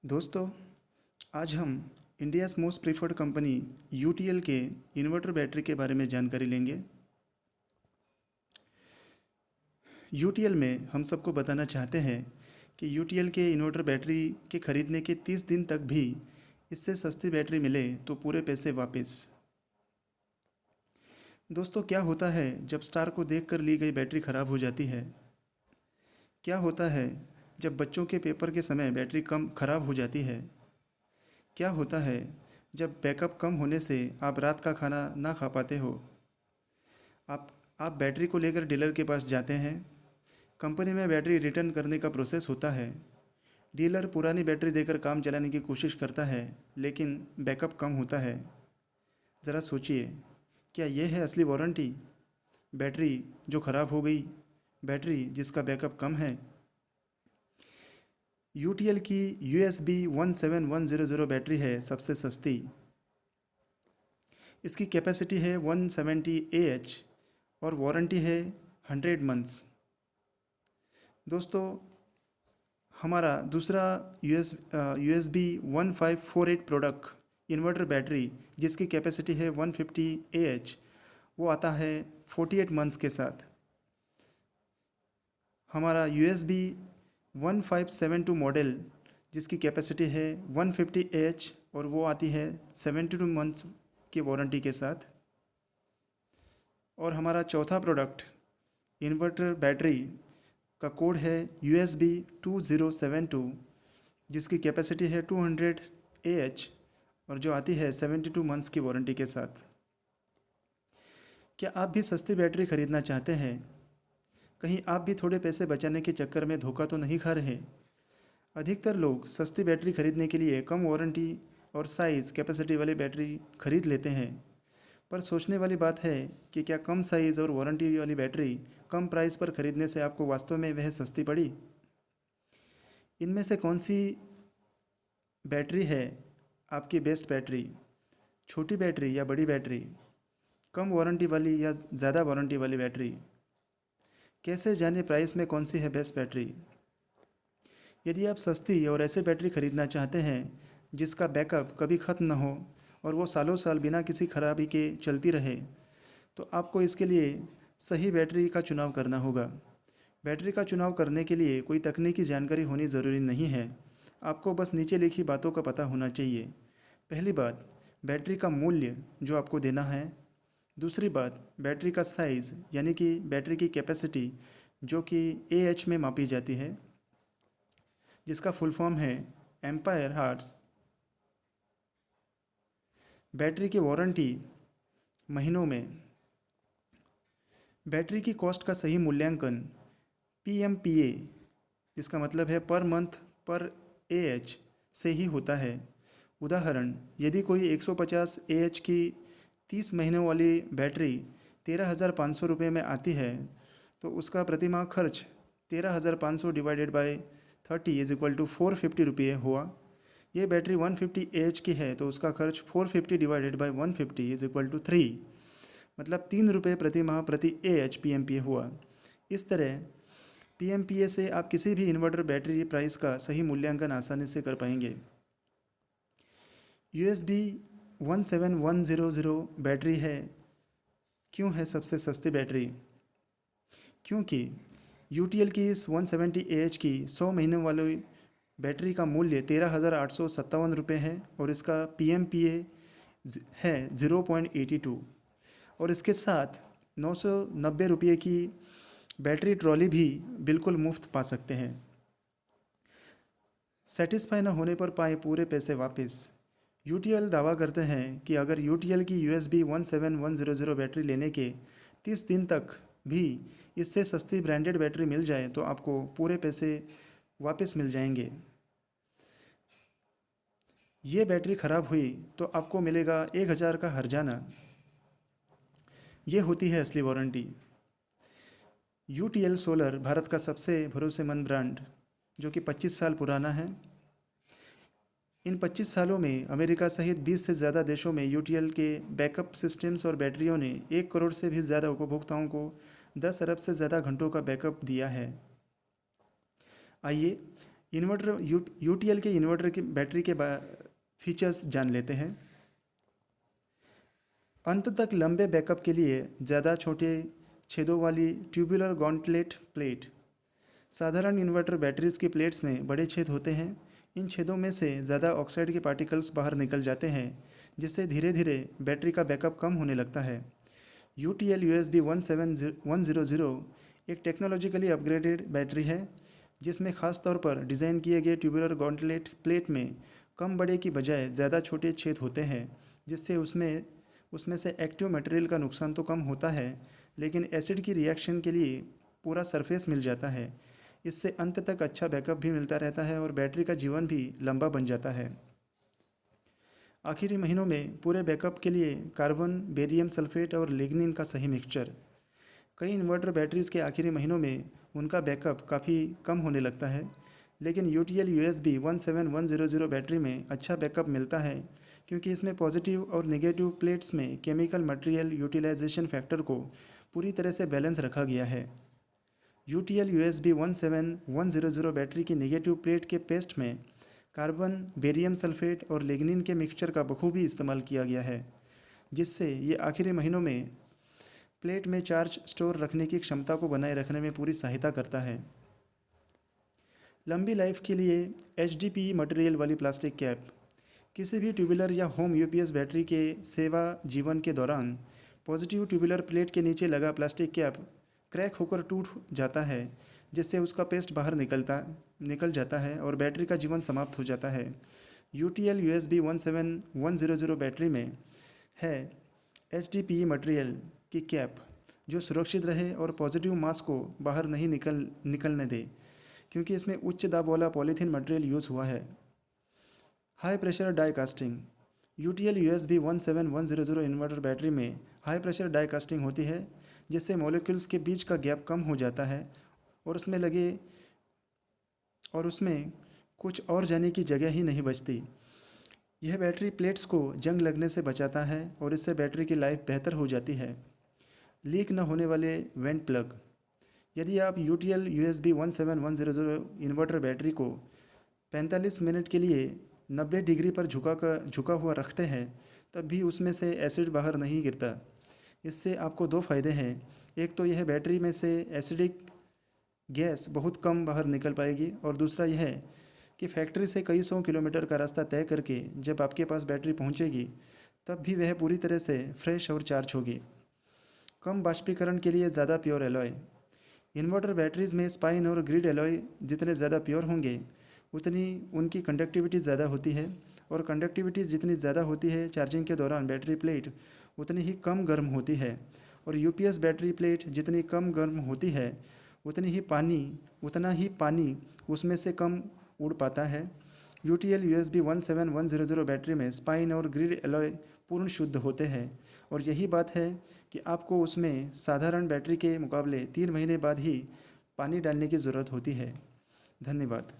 दोस्तों, आज हम India's most preferred company UTL के इन्वर्टर बैटरी के बारे में जानकारी लेंगे। यूटीएल में हम सबको बताना चाहते हैं कि यूटीएल के इन्वर्टर बैटरी के ख़रीदने के 30 दिन तक भी इससे सस्ती बैटरी मिले तो पूरे पैसे वापस। दोस्तों, क्या होता है जब स्टार को देखकर ली गई बैटरी ख़राब हो जाती है? क्या होता है जब बच्चों के पेपर के समय बैटरी कम ख़राब हो जाती है? क्या होता है जब बैकअप कम होने से आप रात का खाना ना खा पाते हो? आप आप बैटरी को लेकर डीलर के पास जाते हैं। कंपनी में बैटरी रिटर्न करने का प्रोसेस होता है। डीलर पुरानी बैटरी देकर काम चलाने की कोशिश करता है, लेकिन बैकअप कम होता है। ज़रा सोचिए, क्या यह है असली वारंटी? बैटरी जो ख़राब हो गई, बैटरी जिसका बैकअप कम है। यूटीएल की USB 17100 बैटरी है सबसे सस्ती। इसकी कैपेसिटी है 170 AH और वारंटी है 100 मंथ्स। दोस्तों, हमारा दूसरा USB 1548 प्रोडक्ट इन्वर्टर बैटरी जिसकी कैपेसिटी है 150 AH, वो आता है 48 मंथ्स के साथ। हमारा USB 1572 मॉडल जिसकी कैपेसिटी है 150 AH और वो आती है 72 मंथ्स की वारंटी के साथ। और हमारा चौथा प्रोडक्ट इन्वर्टर बैटरी का कोड है USB 2072 जिसकी कैपेसिटी है 200 AH और जो आती है 72 मंथ्स की वारंटी के साथ। क्या आप भी सस्ती बैटरी खरीदना चाहते हैं? कहीं आप भी थोड़े पैसे बचाने के चक्कर में धोखा तो नहीं खा रहे? अधिकतर लोग सस्ती बैटरी खरीदने के लिए कम वारंटी और साइज़ कैपेसिटी वाली बैटरी खरीद लेते हैं। पर सोचने वाली बात है कि क्या कम साइज़ और वारंटी वाली बैटरी कम प्राइस पर खरीदने से आपको वास्तव में वह सस्ती पड़ी? इनमें से कौन सी बैटरी है आपकी बेस्ट बैटरी? छोटी बैटरी या बड़ी बैटरी? कम वारंटी वाली या ज़्यादा वारंटी वाली बैटरी? कैसे जाने प्राइस में कौन सी है बेस्ट बैटरी? यदि आप सस्ती और ऐसे बैटरी खरीदना चाहते हैं जिसका बैकअप कभी ख़त्म न हो और वो सालों साल बिना किसी खराबी के चलती रहे, तो आपको इसके लिए सही बैटरी का चुनाव करना होगा। बैटरी का चुनाव करने के लिए कोई तकनीकी जानकारी होनी ज़रूरी नहीं है। आपको बस नीचे लिखी बातों का पता होना चाहिए। पहली बात, बैटरी का मूल्य जो आपको देना है। दूसरी बात, बैटरी का साइज़ यानी कि बैटरी की कैपेसिटी जो कि AH में मापी जाती है, जिसका फुल फॉर्म है एम्पायर हार्ट्स। बैटरी की वारंटी महीनों में। बैटरी की कॉस्ट का सही मूल्यांकन PMPA, जिसका मतलब है पर मंथ पर AH, से ही होता है। उदाहरण, यदि कोई 150 AH की 30 महीनों वाली बैटरी 13,500 रुपये में आती है, तो उसका प्रति माह खर्च 13,500 divided by 30 is equal to 450 रुपये हुआ। ये बैटरी 150 AH की है तो उसका खर्च 450 divided by 150 is equal to 3, मतलब 3 रुपये प्रति माह प्रति AH PMPA हुआ। इस तरह PMPA से आप किसी भी इन्वर्टर बैटरी प्राइस का सही मूल्यांकन आसानी से कर पाएंगे। USB 17100 बैटरी है। क्यों है सबसे सस्ती बैटरी? क्योंकि UTL की इस 170 AH की 100 महीनों वाली बैटरी का मूल्य 13,857 रुपये है और इसका PMPA है 0.82 और इसके साथ 990 रुपये की बैटरी ट्रॉली भी बिल्कुल मुफ्त पा सकते हैं। सेटिस्फाई न होने पर पाए पूरे पैसे वापस। UTL दावा करते हैं कि अगर UTL की USB 17100 बैटरी लेने के 30 दिन तक भी इससे सस्ती ब्रांडेड बैटरी मिल जाए तो आपको पूरे पैसे वापस मिल जाएंगे। ये बैटरी ख़राब हुई तो आपको मिलेगा 1,000 का हर्जाना। ये होती है असली वारंटी। UTL सोलर भारत का सबसे भरोसेमंद ब्रांड जो कि 25 साल पुराना है। इन 25 सालों में अमेरिका सहित 20 से ज़्यादा देशों में UTL के बैकअप सिस्टम्स और बैटरियों ने 1 करोड़ से भी ज़्यादा उपभोक्ताओं को 10 अरब से ज़्यादा घंटों का बैकअप दिया है। आइए इन्वर्टर यूटीएल के इन्वर्टर की बैटरी के फीचर्स जान लेते हैं। अंत तक लंबे बैकअप के लिए ज़्यादा छोटे छेदों वाली ट्यूबुलर गॉन्टलेट प्लेट। साधारण इन्वर्टर बैटरीज की प्लेट्स में बड़े छेद होते हैं। इन छेदों में से ज़्यादा ऑक्साइड के पार्टिकल्स बाहर निकल जाते हैं, जिससे धीरे धीरे बैटरी का बैकअप कम होने लगता है। UTL USB 17100 एक टेक्नोलॉजिकली अपग्रेडेड बैटरी है, जिसमें ख़ास तौर पर डिज़ाइन किए गए ट्यूबुलर गॉन्टलेट प्लेट में कम बड़े की बजाय ज़्यादा छोटे छेद होते हैं, जिससे उसमें से एक्टिव मटेरियल का नुकसान तो कम होता है, लेकिन एसिड की रिएक्शन के लिए पूरा सरफेस मिल जाता है। इससे अंत तक अच्छा बैकअप भी मिलता रहता है और बैटरी का जीवन भी लंबा बन जाता है। आखिरी महीनों में पूरे बैकअप के लिए कार्बन, बेरियम सल्फेट और लिग्निन का सही मिक्सचर। कई इन्वर्टर बैटरीज़ के आखिरी महीनों में उनका बैकअप काफ़ी कम होने लगता है, लेकिन UTL USB 17100 बैटरी में अच्छा बैकअप मिलता है, क्योंकि इसमें पॉजिटिव और नेगेटिव प्लेट्स में केमिकल मटेरियल यूटिलाइजेशन फैक्टर को पूरी तरह से बैलेंस रखा गया है। UTL USB 17100 बैटरी की नेगेटिव प्लेट के पेस्ट में कार्बन, बेरियम सल्फेट और लिग्निन के मिक्सचर का बखूबी इस्तेमाल किया गया है, जिससे ये आखिरी महीनों में प्लेट में चार्ज स्टोर रखने की क्षमता को बनाए रखने में पूरी सहायता करता है। लंबी लाइफ के लिए HDPE मटेरियल वाली प्लास्टिक कैप। किसी भी ट्यूबुलर या होम UPS बैटरी के सेवा जीवन के दौरान पॉजिटिव ट्यूबुलर प्लेट के नीचे लगा प्लास्टिक कैप क्रैक होकर टूट जाता है, जिससे उसका पेस्ट बाहर निकल जाता है और बैटरी का जीवन समाप्त हो जाता है। UTL USB 17100 बैटरी में है HDPE मटेरियल की कैप, जो सुरक्षित रहे और पॉजिटिव मास को बाहर नहीं निकलने दे, क्योंकि इसमें उच्च दाब वाला पॉलीथीन मटेरियल यूज़ हुआ है। High pressure die casting. UTL USB 17100 inverter battery में हाई प्रेशर डाई कास्टिंग होती है, जिससे मॉलिक्यूल्स के बीच का गैप कम हो जाता है और उसमें कुछ और जाने की जगह ही नहीं बचती। यह बैटरी प्लेट्स को जंग लगने से बचाता है और इससे बैटरी की लाइफ बेहतर हो जाती है। लीक न होने वाले वेंट प्लग। यदि आप UTL USB 17100 इन्वर्टर बैटरी को 45 मिनट के लिए 90 डिग्री पर झुका हुआ रखते हैं, तब भी उसमें से एसिड बाहर नहीं गिरता। इससे आपको दो फ़ायदे हैं। एक तो यह बैटरी में से एसिडिक गैस बहुत कम बाहर निकल पाएगी, और दूसरा यह कि फैक्ट्री से कई 100 किलोमीटर का रास्ता तय करके जब आपके पास बैटरी पहुंचेगी, तब भी वह पूरी तरह से फ्रेश और चार्ज होगी। कम बाष्पीकरण के लिए ज़्यादा प्योर एलॉय। इन्वर्टर बैटरीज़ में स्पाइन और ग्रिड एलॉय जितने ज़्यादा प्योर होंगे, उतनी उनकी कंडक्टिविटी ज़्यादा होती है, और कंडक्टिविटी जितनी ज़्यादा होती है, चार्जिंग के दौरान बैटरी प्लेट उतनी ही कम गर्म होती है, और UPS बैटरी प्लेट जितनी कम गर्म होती है, उतना ही पानी उसमें से कम उड़ पाता है। UTL USB 17100 बैटरी में स्पाइन और ग्रिड एलॉय पूर्ण शुद्ध होते हैं, और यही बात है कि आपको उसमें साधारण बैटरी के मुकाबले 3 महीने बाद ही पानी डालने की ज़रूरत होती है। धन्यवाद।